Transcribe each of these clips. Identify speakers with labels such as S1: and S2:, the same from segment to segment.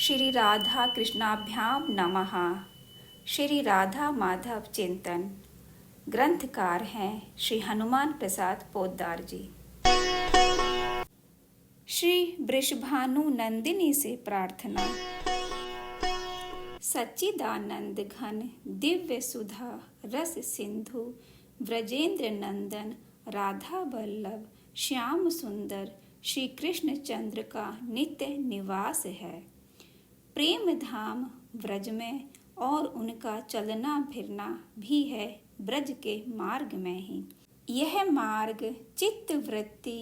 S1: श्री राधा कृष्णाभ्याम नमः। श्री राधा माधव चिंतन। ग्रंथकार हैं श्री हनुमान प्रसाद पोद्दार जी। श्री वृषभानु नंदिनी से प्रार्थना। सच्चिदानंद घन दिव्य सुधा रस सिंधु व्रजेंद्र नंदन राधा वल्लभ श्याम सुंदर श्री कृष्ण चंद्र का नित्य निवास है। प्रेम धाम व्रज में और उनका चलना फिरना भी है ब्रज के मार्ग में ही। यह मार्ग चित्त वृत्ति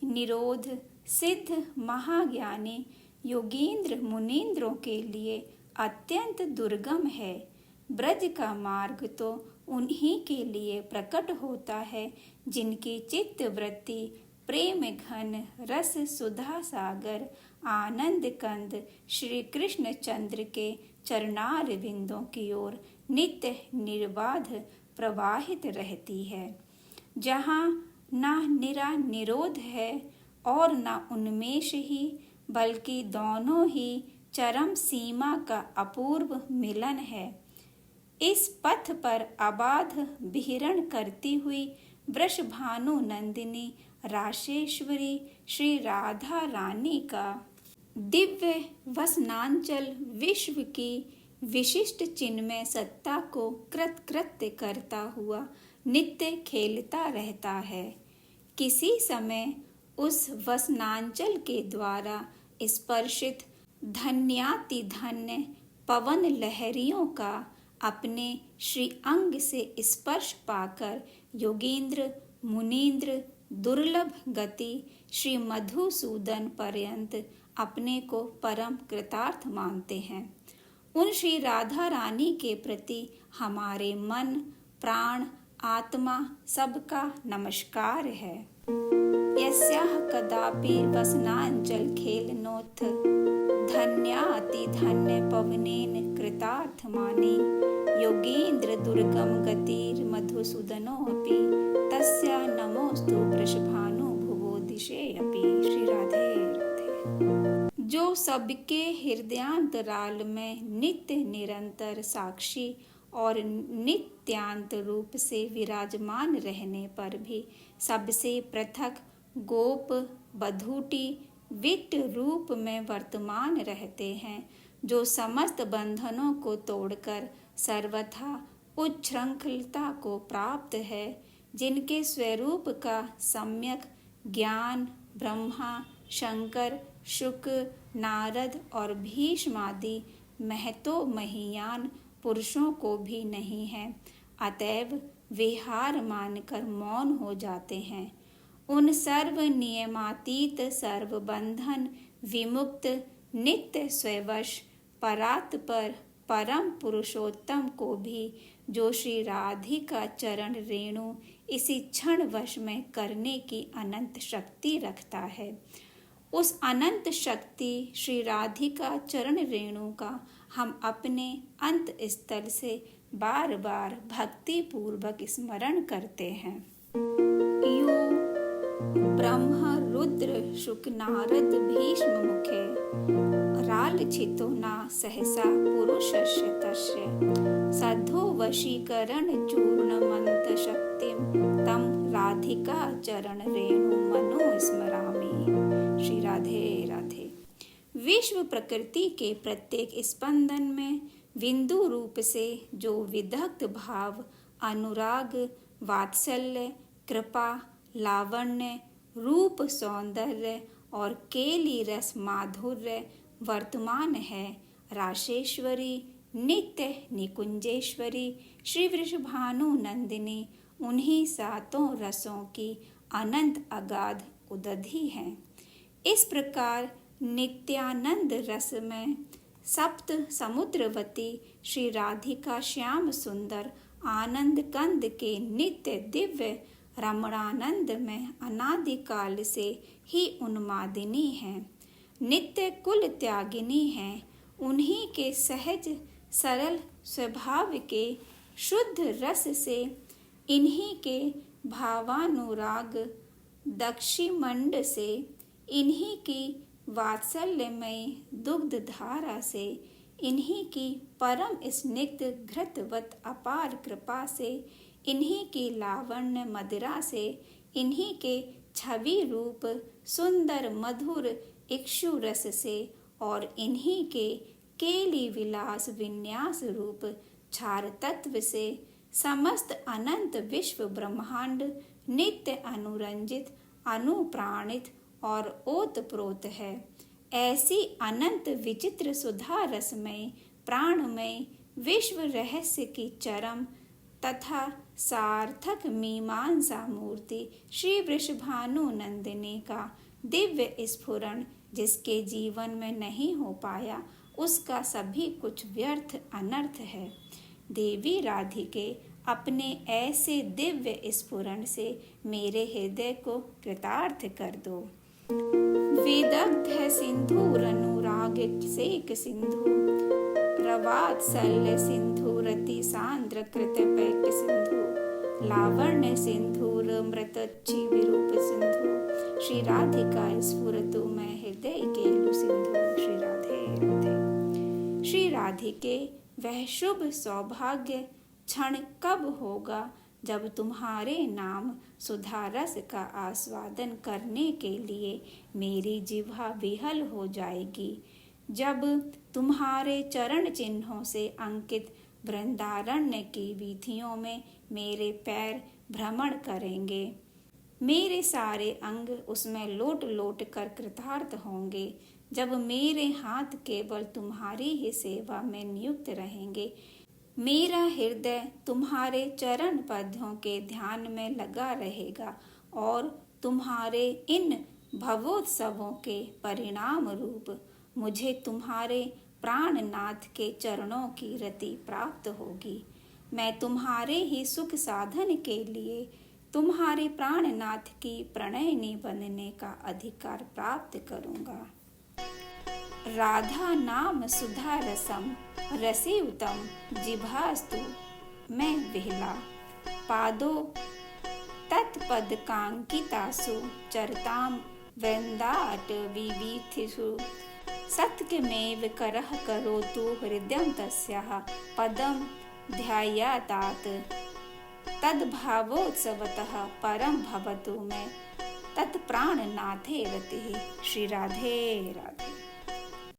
S1: निरोध सिद्ध महाज्ञानी योगींद्र मुनींद्रों के लिए अत्यंत दुर्गम है। ब्रज का मार्ग तो उन्हीं के लिए प्रकट होता है जिनकी चित्त वृत्ति प्रेम घन रस सुधा सागर आनंद कंद श्री कृष्ण चंद्र के चरणार बिंदों की ओर नित्य निर्बाध प्रवाहित रहती है। जहाँ ना निरा निरोध है और ना उन्मेष ही, बल्कि दोनों ही चरम सीमा का अपूर्व मिलन है। इस पथ पर अबाध विहरण करती हुई वृषभानु नंदिनी राशेश्वरी श्री राधा रानी का दिव्य वसनांचल विश्व की विशिष्ट चिन्मय सत्ता को कृत्य करता हुआ नित्य खेलता रहता है। किसी समय उस वसनांचल के द्वारा स्पर्शित धन्याति धन्य पवन लहरियों का अपने श्री अंग से स्पर्श पाकर योगींद्र मुनींद्र दुर्लभ गति श्री मधुसूदन पर्यंत अपने को परम कृतार्थ मानते हैं। उन श्री राधा रानी के प्रति हमारे मन प्राण आत्मा सबका नमस्कार है। यस्याह कदापि वसनांचल खेलनोथ धन्याति धन्य पवनेन कृतार्थ मानी योगींद्र दुर्गम गतिर मधुसूदनोऽपि तस्या नमोस्तु वृषभानु भुवो दिशे अपि। श्री राधे राधे। जो सबके हृदयांतराल में नित्य निरंतर साक्षी और नित्यांत रूप से विराजमान रहने पर भी सबसे पृथक गोप बधूटी विट्ट रूप में वर्तमान रहते हैं, जो समस्त बंधनों को तोड़कर सर्वथा उच्छृंखलता को प्राप्त है, जिनके स्वरूप का सम्यक ज्ञान ब्रह्मा शंकर शुक नारद और भीष्म आदि महतो महियान पुरुषों को भी नहीं है। अतएव वे हार मानकर मौन हो जाते हैं। उन सर्व नियमातीत सर्व बंधन विमुक्त नित्य स्ववश परात्पर परम पुरुषोत्तम को भी, जो श्री राधिका चरण रेणु इसी क्षण वश में करने की अनंत शक्ति रखता है, उस अनंत शक्ति श्री राधिका चरण रेणु का हम अपने अंत स्थल से बार बार भक्ति पूर्वक स्मरण करते हैं। यो ब्रह्म रुद्र शुक नारद भीष्म मुखे रालछितो न सहसा पुरुषस्य तस्य सद्धो वशीकरण चूर्णमंत शक्तिम तम राधिका चरण रेणु मनो स्मरामि। श्री राधे राधे। विश्व प्रकृति के प्रत्येक स्पंदन में बिंदु रूप से जो विदग्ध भाव अनुराग वात्सल्य कृपा लावण्य रूप सौंदर्य और केली रस माधुर्य वर्तमान है, राशेश्वरी नित्य निकुंजेश्वरी श्री वृषभानु नंदिनी उन्हीं सातों रसों की अनंत अगाध उदधि है। इस प्रकार नित्यानंद रस में सप्त समुद्रवती श्री राधिका श्याम सुंदर आनंद कंद के नित्य दिव्य रमणानंद में अनादिकाल से ही उन्मादिनी है, नित्य कुल त्यागिनी है। उन्हीं के सहज सरल स्वभाव के शुद्ध रस से इन्हीं के भावानुराग दक्षिमंड से इन्हीं की वात्सल्यमयी दुग्ध धारा से, इन्हीं की परम स्निग्ध घृतवत अपार कृपा से, इन्हीं की लावण्य मदिरा से, इन्हीं के छवि रूप सुंदर मधुर इक्षु रस से, और इन्हीं के केली विलास विन्यास रूप क्षार तत्व से समस्त अनंत विश्व ब्रह्मांड नित्य अनुरंजित, अनुप्राणित और ओतप्रोत है। ऐसी अनंत विचित्र सुधा रसमय प्राणमय विश्व रहस्य की चरम तथा सार्थक मीमांसा मूर्ति श्री वृषभानु नंदिनी का दिव्य स्फुरण जिसके जीवन में नहीं हो पाया, उसका सभी कुछ व्यर्थ अनर्थ है। देवी राधिके, अपने ऐसे दिव्य स्फुरण से मेरे हृदय को कृतार्थ कर दो। विदग्ध सिंधु अनुराग सेक सिंधु, रवात्सल्य सिंधु रति सांद्र कृत पैक सिंधु, लावण्य सिंधुर मृतच्छि विरूप सिंधु, श्री राधिका स्फुरतु मैं हृदय केलु सिंधु। श्री राधे राधे। श्री राधिके, वह शुभ सौभाग्य क्षण कब होगा जब तुम्हारे नाम सुधा रस का आस्वादन करने के लिए मेरी जिह्वा विहल हो जाएगी, जब तुम्हारे चरण चिन्हों से अंकित वृंदारण्य की वीथियों में मेरे पैर भ्रमण करेंगे, मेरे सारे अंग उसमें लोट लोट कर कृतार्थ होंगे, जब मेरे हाथ केवल तुम्हारी ही सेवा में नियुक्त रहेंगे, मेरा हृदय तुम्हारे चरण पद्यों के ध्यान में लगा रहेगा और तुम्हारे इन भवोत्सवों के परिणाम रूप मुझे तुम्हारे प्राणनाथ के चरणों की रति प्राप्त होगी। मैं तुम्हारे ही सुख साधन के लिए तुम्हारे प्राणनाथ की प्रणयनी बनने का अधिकार प्राप्त करूँगा। राधा नाम सुधा रसम रसियुतम जिभास्तु मैं विहला, पादो तत्पद कांकितासु चरताम वृंदाट विवीथिषु, सत्यमेव करः करोतु हृदयं तस्याः पदं ध्यायातात्, तद्भावोत्सवतः परम भवतु मैं तत्प्राणनाथे रतिः। श्री राधे राधे।